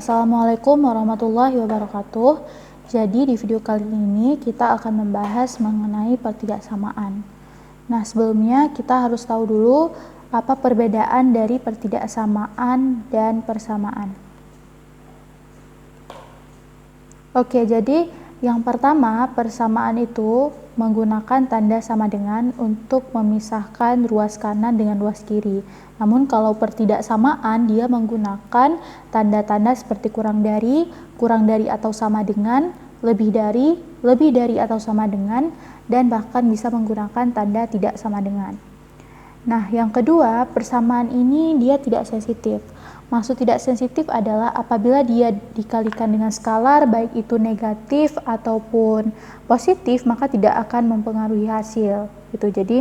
Assalamualaikum warahmatullahi wabarakatuh. Jadi di video kali ini kita akan membahas mengenai pertidaksamaan. Nah, sebelumnya kita harus tahu dulu apa perbedaan dari pertidaksamaan dan persamaan. Oke, jadi yang pertama, persamaan itu menggunakan tanda sama dengan untuk memisahkan ruas kanan dengan ruas kiri. Namun kalau pertidaksamaan dia menggunakan tanda-tanda seperti kurang dari atau sama dengan, lebih dari atau sama dengan, dan bahkan bisa menggunakan tanda tidak sama dengan. Nah, yang kedua, persamaan ini dia tidak sensitif. Maksud tidak sensitif adalah apabila dia dikalikan dengan skalar, baik itu negatif ataupun positif, maka tidak akan mempengaruhi hasil. Gitu. Jadi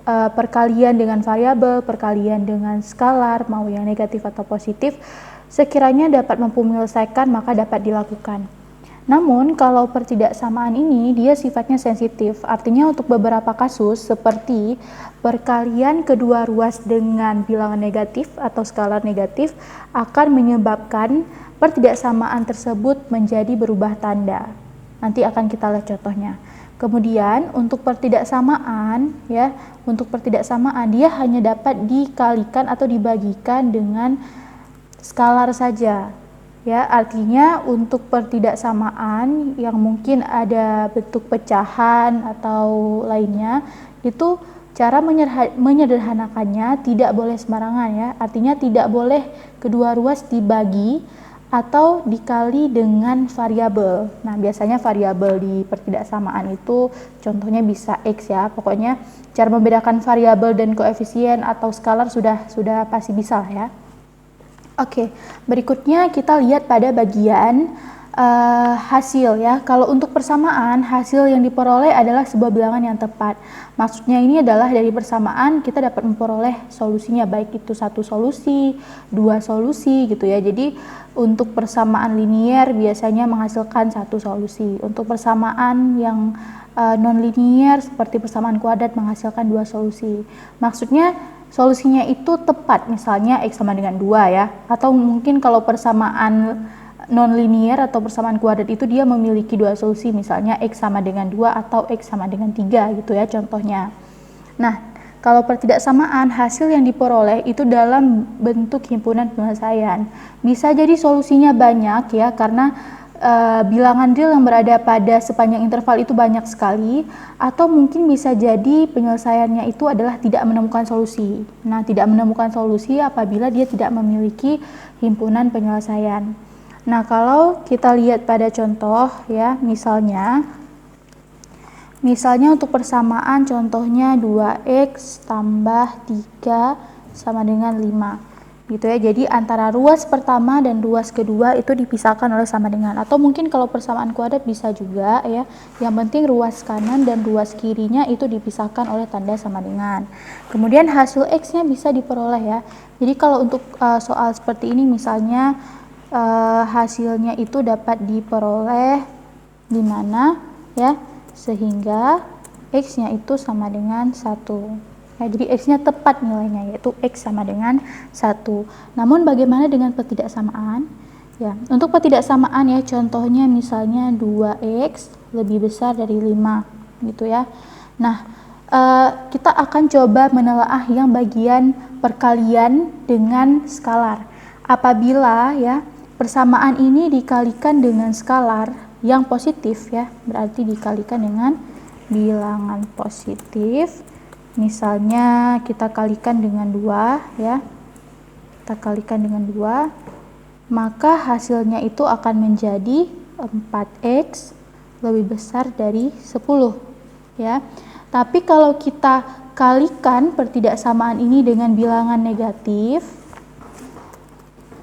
perkalian dengan variabel, perkalian dengan skalar, mau yang negatif atau positif, sekiranya dapat mampu menyelesaikan maka dapat dilakukan. Namun kalau pertidaksamaan ini dia sifatnya sensitif, artinya untuk beberapa kasus seperti perkalian kedua ruas dengan bilangan negatif atau skalar negatif akan menyebabkan pertidaksamaan tersebut menjadi berubah tanda. Nanti akan kita lihat contohnya. Kemudian untuk pertidaksamaan dia hanya dapat dikalikan atau dibagikan dengan skalar saja. Ya, artinya untuk pertidaksamaan yang mungkin ada bentuk pecahan atau lainnya, itu cara menyederhanakannya tidak boleh sembarangan ya. Artinya tidak boleh kedua ruas dibagi atau dikali dengan variabel. Nah, biasanya variabel di pertidaksamaan itu contohnya bisa X ya. Pokoknya cara membedakan variabel dan koefisien atau skalar sudah pasti bisa lah ya. Oke, berikutnya kita lihat pada bagian hasil ya. Kalau untuk persamaan, hasil yang diperoleh adalah sebuah bilangan yang tepat. Maksudnya ini adalah dari persamaan kita dapat memperoleh solusinya, baik itu satu solusi, dua solusi gitu ya. Jadi untuk persamaan linier biasanya menghasilkan satu solusi. Untuk persamaan yang non-linier seperti persamaan kuadrat menghasilkan dua solusi. Maksudnya solusinya itu tepat, misalnya X sama dengan 2 ya, atau mungkin kalau persamaan non-linier atau persamaan kuadrat itu dia memiliki dua solusi, misalnya X sama dengan 2 atau X sama dengan 3 gitu ya contohnya. Nah, kalau pertidaksamaan hasil yang diperoleh itu dalam bentuk himpunan penyelesaian. Bisa jadi solusinya banyak ya, karena bilangan real yang berada pada sepanjang interval itu banyak sekali, atau mungkin bisa jadi penyelesaiannya itu adalah tidak menemukan solusi. Nah, tidak menemukan solusi apabila dia tidak memiliki himpunan penyelesaian. Nah, kalau kita lihat pada contoh ya, misalnya untuk persamaan contohnya 2x tambah 3 sama dengan 5. Gitu ya. Jadi antara ruas pertama dan ruas kedua itu dipisahkan oleh sama dengan, atau mungkin kalau persamaan kuadrat bisa juga ya. Yang penting ruas kanan dan ruas kirinya itu dipisahkan oleh tanda sama dengan. Kemudian hasil X-nya bisa diperoleh ya. Jadi kalau untuk soal seperti ini misalnya hasilnya itu dapat diperoleh di mana ya, sehingga X-nya itu sama dengan 1. Ya, jadi X-nya tepat nilainya, yaitu X sama dengan 1. Namun bagaimana dengan pertidaksamaan? Ya, untuk pertidaksamaan ya, contohnya misalnya 2X lebih besar dari 5 gitu ya. Nah, kita akan coba menelaah yang bagian perkalian dengan skalar. Apabila ya persamaan ini dikalikan dengan skalar yang positif ya, berarti dikalikan dengan bilangan positif. Misalnya kita kalikan dengan 2 ya. Kita kalikan dengan 2, maka hasilnya itu akan menjadi 4x lebih besar dari 10 ya. Tapi kalau kita kalikan pertidaksamaan ini dengan bilangan negatif,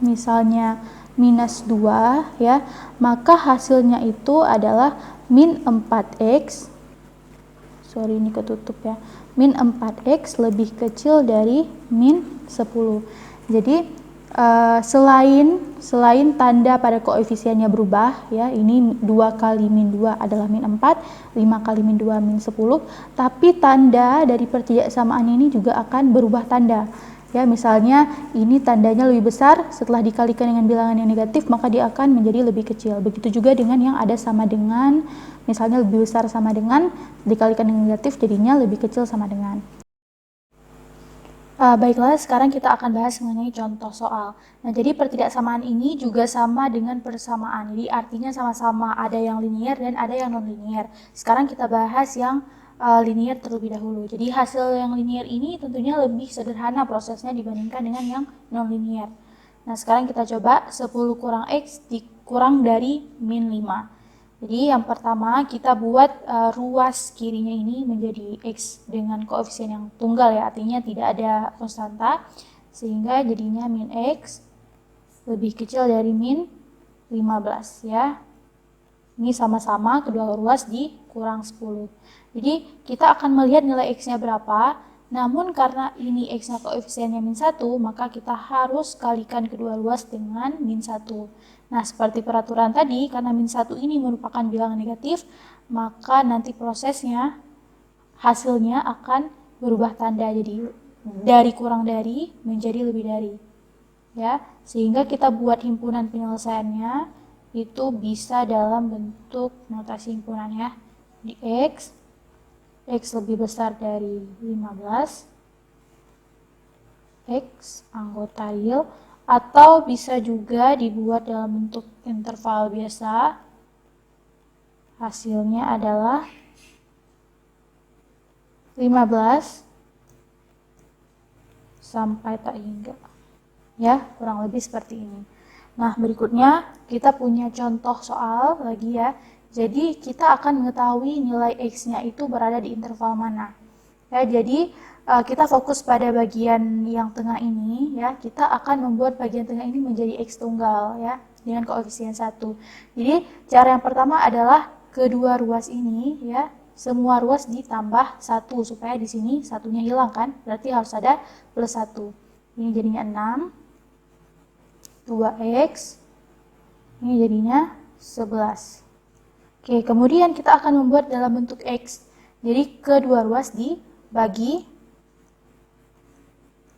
misalnya minus 2 ya, maka hasilnya itu adalah min 4x, ini ketutup ya, min 4x lebih kecil dari min 10. Jadi selain tanda pada koefisiennya berubah ya, ini 2 kali min 2 adalah min 4, 5 kali min 2 min 10, tapi tanda dari pertidaksamaan ini juga akan berubah tanda. Ya, misalnya ini tandanya lebih besar, setelah dikalikan dengan bilangan yang negatif maka dia akan menjadi lebih kecil. Begitu juga dengan yang ada sama dengan, misalnya lebih besar sama dengan, dikalikan dengan negatif jadinya lebih kecil sama dengan. Baiklah, sekarang kita akan bahas mengenai contoh soal. Nah, jadi pertidaksamaan ini juga sama dengan persamaan. Jadi artinya sama-sama, ada yang linier dan ada yang non-linier. Sekarang kita bahas yang linier terlebih dahulu. Jadi hasil yang linier ini tentunya lebih sederhana prosesnya dibandingkan dengan yang non-linier. Nah, sekarang kita coba 10 kurang X dikurang dari min 5. Jadi yang pertama kita buat ruas kirinya ini menjadi X dengan koefisien yang tunggal ya, artinya tidak ada konstanta, sehingga jadinya min X lebih kecil dari min 15 ya. Ini sama-sama kedua ruas dikurang 10. Jadi kita akan melihat nilai X-nya berapa, namun karena ini X-nya koefisiennya min 1, maka kita harus kalikan kedua ruas dengan min 1. Nah, seperti peraturan tadi, karena min 1 ini merupakan bilangan negatif, maka nanti prosesnya, hasilnya akan berubah tanda, jadi dari kurang dari menjadi lebih dari. Ya, sehingga kita buat himpunan penyelesaiannya itu bisa dalam bentuk notasi himpunan ya. Di X lebih besar dari 15, X anggota real, atau bisa juga dibuat dalam bentuk interval biasa. Hasilnya adalah 15 sampai tak hingga. Ya, kurang lebih seperti ini. Nah, berikutnya kita punya contoh soal lagi ya. Jadi kita akan mengetahui nilai X-nya itu berada di interval mana. Ya, jadi kita fokus pada bagian yang tengah ini ya. Kita akan membuat bagian tengah ini menjadi X tunggal ya dengan koefisien 1. Jadi cara yang pertama adalah kedua ruas ini ya, semua ruas ditambah 1 supaya di sini satunya hilang kan. Berarti harus ada plus 1. Ini jadinya 6. 2X, ini jadinya 11. Oke, kemudian kita akan membuat dalam bentuk X. Jadi kedua ruas dibagi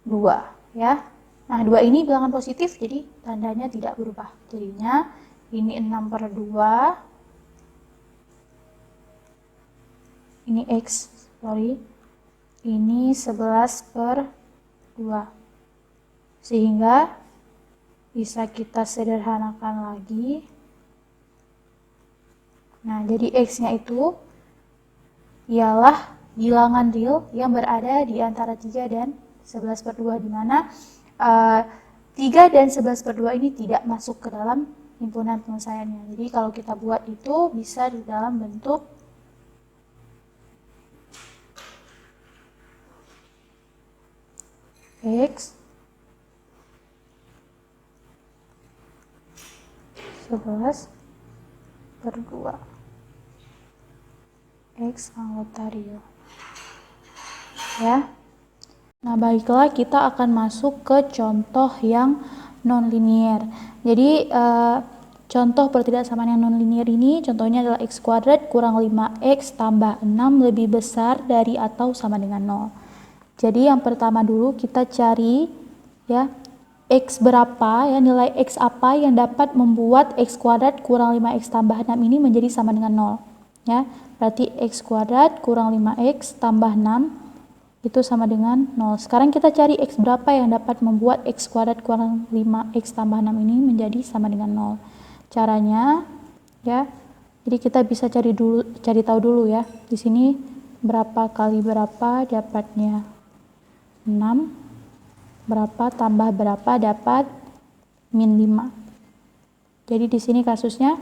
2 ya. Nah, 2 ini bilangan positif, jadi tandanya tidak berubah. Jadinya ini 6/2, ini X, ini 11/2. Sehingga bisa kita sederhanakan lagi. Nah, jadi X-nya itu ialah bilangan real yang berada di antara 3 dan 11/2, di mana 3 dan 11/2 ini tidak masuk ke dalam himpunan penyelesaiannya. Jadi kalau kita buat itu bisa di dalam bentuk X 11/2 X anggota real ya. Nah, baiklah, kita akan masuk ke contoh yang non-linier. Jadi contoh pertidaksamaan yang non-linier ini contohnya adalah X kuadrat kurang 5X tambah 6 lebih besar dari atau sama dengan 0. Jadi yang pertama dulu kita cari ya X berapa ya, nilai X apa yang dapat membuat X kuadrat kurang 5X tambah 6 ini menjadi sama dengan 0 ya. Berarti X kuadrat kurang 5X tambah 6 itu sama dengan 0. Sekarang kita cari X berapa yang dapat membuat X kuadrat kurang 5X tambah 6 ini menjadi sama dengan 0. Caranya ya, jadi kita bisa cari tahu dulu ya. Di sini berapa kali berapa dapatnya 6, berapa tambah berapa dapat min 5. Jadi di sini kasusnya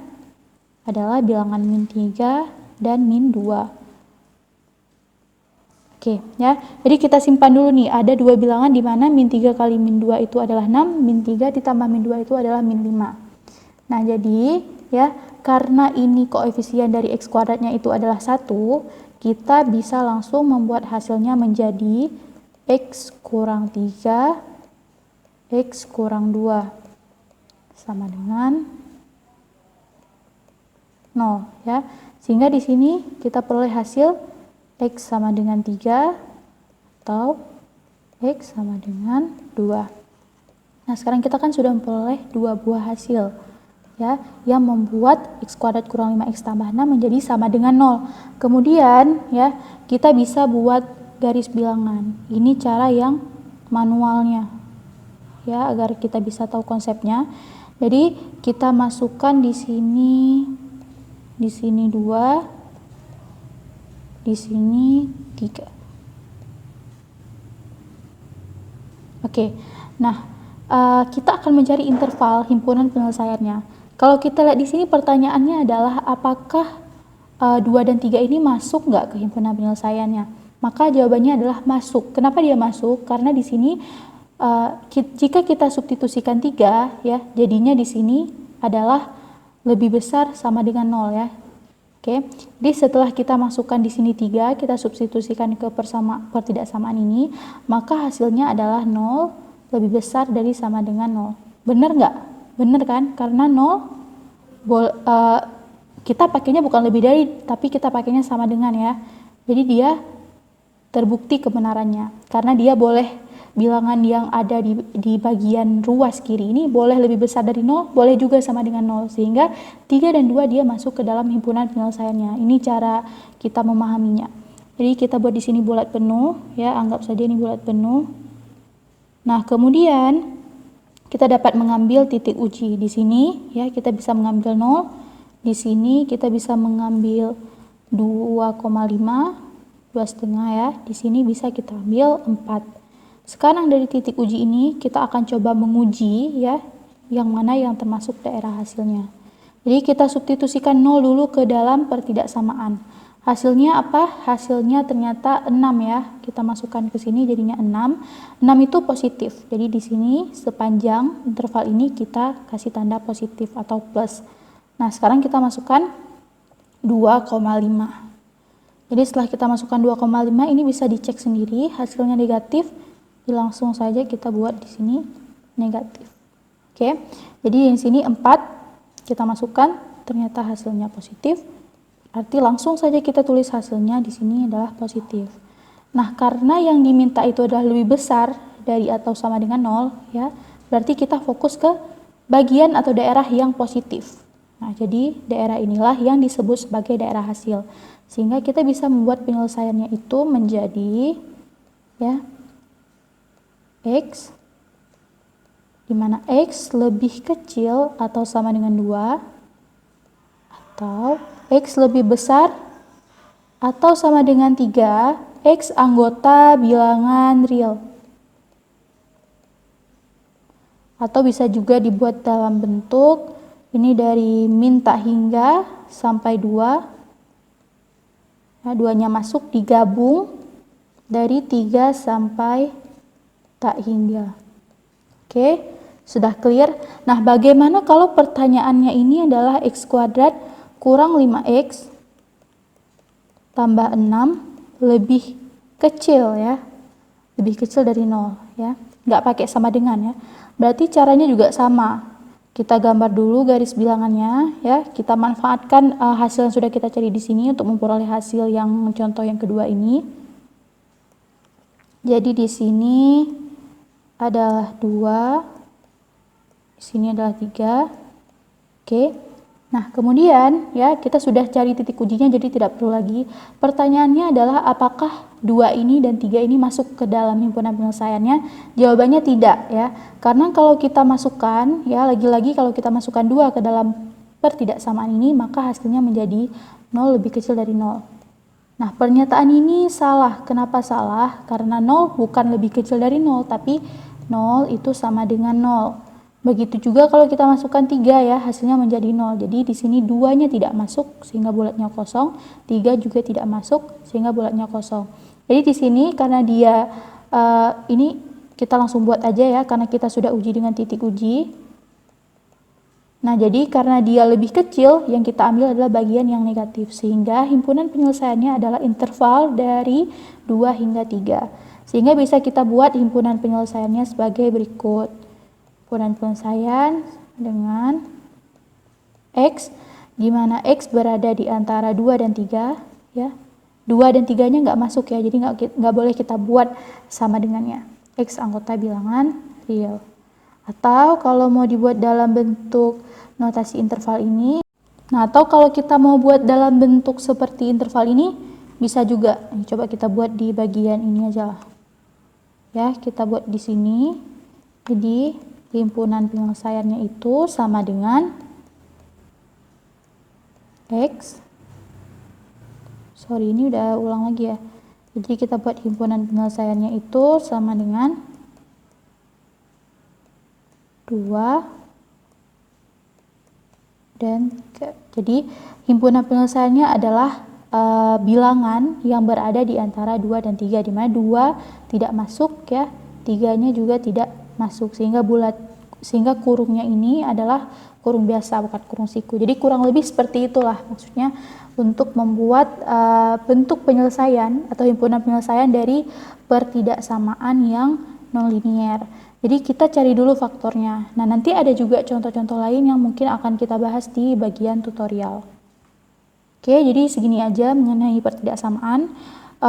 adalah bilangan min 3 dan min 2. Oke, ya. Jadi kita simpan dulu nih, ada dua bilangan di mana min 3 kali min 2 itu adalah 6, min 3 ditambah min 2 itu adalah min 5. Nah, jadi ya, karena ini koefisien dari X kuadratnya itu adalah 1, kita bisa langsung membuat hasilnya menjadi X kurang 3, X kurang 2 sama dengan 0 ya. Sehingga di sini kita peroleh hasil X sama dengan 3 atau X sama dengan 2. Nah, sekarang kita kan sudah memperoleh dua buah hasil, ya, yang membuat x kuadrat kurang 5x tambah 6 menjadi sama dengan 0. Kemudian, ya, kita bisa buat garis bilangan. Ini cara yang manualnya, ya, agar kita bisa tahu konsepnya. Jadi, kita masukkan di sini 2, di sini 3. Oke, nah kita akan mencari interval himpunan penyelesaiannya. Kalau kita lihat di sini pertanyaannya adalah apakah 2 dan 3 ini masuk nggak ke himpunan penyelesaiannya? Maka jawabannya adalah masuk. Kenapa dia masuk? Karena di sini jika kita substitusikan 3, ya, jadinya di sini adalah lebih besar sama dengan 0, ya. Oke, jadi setelah kita masukkan di sini 3, kita substitusikan ke pertidaksamaan ini, maka hasilnya adalah 0 lebih besar dari sama dengan 0. Benar nggak? Benar kan? Karena 0 kita pakainya bukan lebih dari, tapi kita pakainya sama dengan, ya. Jadi dia terbukti kebenarannya, karena dia boleh bilangan yang ada di bagian ruas kiri ini boleh lebih besar dari 0, boleh juga sama dengan 0, sehingga 3 dan 2 dia masuk ke dalam himpunan penyelesaiannya. Ini cara kita memahaminya. Jadi kita buat di sini bulat penuh, ya, anggap saja ini bulat penuh. Nah, kemudian kita dapat mengambil titik uji di sini, ya, kita bisa mengambil 0. Di sini kita bisa mengambil 2,5, 2,5, ya. Di sini bisa kita ambil 4. Sekarang dari titik uji ini kita akan coba menguji, ya, yang mana yang termasuk daerah hasilnya. Jadi kita substitusikan 0 dulu ke dalam pertidaksamaan. Hasilnya apa? Hasilnya ternyata 6, ya. Kita masukkan ke sini jadinya 6. 6 itu positif. Jadi di sini sepanjang interval ini kita kasih tanda positif atau plus. Nah, sekarang kita masukkan 2,5. Jadi setelah kita masukkan 2,5 ini bisa dicek sendiri, hasilnya negatif. Langsung saja kita buat di sini negatif. Oke. Jadi di sini 4 kita masukkan, ternyata hasilnya positif. Arti langsung saja kita tulis hasilnya di sini adalah positif. Nah, karena yang diminta itu adalah lebih besar dari atau sama dengan 0, ya, berarti kita fokus ke bagian atau daerah yang positif. Nah, jadi daerah inilah yang disebut sebagai daerah hasil. Sehingga kita bisa membuat penyelesaiannya itu menjadi, ya, X, di mana X lebih kecil atau sama dengan 2, atau X lebih besar atau sama dengan 3, X anggota bilangan real. Atau bisa juga dibuat dalam bentuk, ini dari min tak hingga sampai 2, nah, 2-nya masuk digabung dari 3 sampai tak hingga. Oke, sudah clear? Nah, bagaimana kalau pertanyaannya ini adalah x kuadrat kurang 5x tambah 6 lebih kecil, ya. Lebih kecil dari 0, ya. Nggak pakai sama dengan, ya. Berarti caranya juga sama. Kita gambar dulu garis bilangannya, ya. Kita manfaatkan hasil yang sudah kita cari di sini untuk memperoleh hasil yang contoh yang kedua ini. Jadi di sini adalah 2, di sini adalah 3. Oke. Nah, kemudian, ya, kita sudah cari titik ujinya, jadi tidak perlu lagi. Pertanyaannya adalah apakah 2 ini dan 3 ini masuk ke dalam himpunan penyelesaiannya? Jawabannya tidak, ya. Karena kalau kita masukkan, ya, lagi-lagi kalau kita masukkan 2 ke dalam pertidaksamaan ini, maka hasilnya menjadi 0 lebih kecil dari 0. Nah, pernyataan ini salah. Kenapa salah? Karena 0 bukan lebih kecil dari 0, tapi 0 itu sama dengan 0. Begitu juga kalau kita masukkan 3, ya, hasilnya menjadi 0. Jadi di sini 2-nya tidak masuk sehingga bulatnya kosong, 3 juga tidak masuk sehingga bulatnya kosong. Jadi di sini karena dia ini kita langsung buat aja, ya, karena kita sudah uji dengan titik uji. Nah, jadi karena dia lebih kecil, yang kita ambil adalah bagian yang negatif, sehingga himpunan penyelesaiannya adalah interval dari 2 hingga 3. Sehingga bisa kita buat himpunan penyelesaiannya sebagai berikut. Himpunan penyelesaian dengan X, di mana X berada di antara 2 dan 3, ya. 2 dan 3-nya nggak masuk, ya, jadi nggak boleh kita buat sama dengannya. X anggota bilangan real. Atau kalau mau dibuat dalam bentuk notasi interval ini, nah atau kalau kita mau buat dalam bentuk seperti interval ini, bisa juga. Coba kita buat di bagian ini aja lah. Ya, kita buat di sini. Jadi himpunan penyelesaiannya itu sama dengan X. Sorry, ini udah ulang lagi ya. Jadi kita buat himpunan penyelesaiannya itu sama dengan 2 dan 3. Jadi himpunan penyelesaiannya adalah bilangan yang berada di antara 2 dan 3, di mana 2 tidak masuk ya, 3-nya juga tidak masuk, sehingga kurungnya ini adalah kurung biasa, bukan kurung siku. Jadi kurang lebih seperti itulah maksudnya untuk membuat bentuk penyelesaian atau himpunan penyelesaian dari pertidaksamaan yang nonlinier. Jadi kita cari dulu faktornya. Nah, nanti ada juga contoh-contoh lain yang mungkin akan kita bahas di bagian tutorial. Oke, jadi segini aja mengenai pertidaksamaan.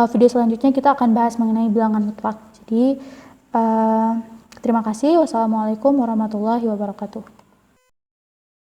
Video selanjutnya kita akan bahas mengenai bilangan mutlak. Jadi terima kasih. Wassalamualaikum warahmatullahi wabarakatuh.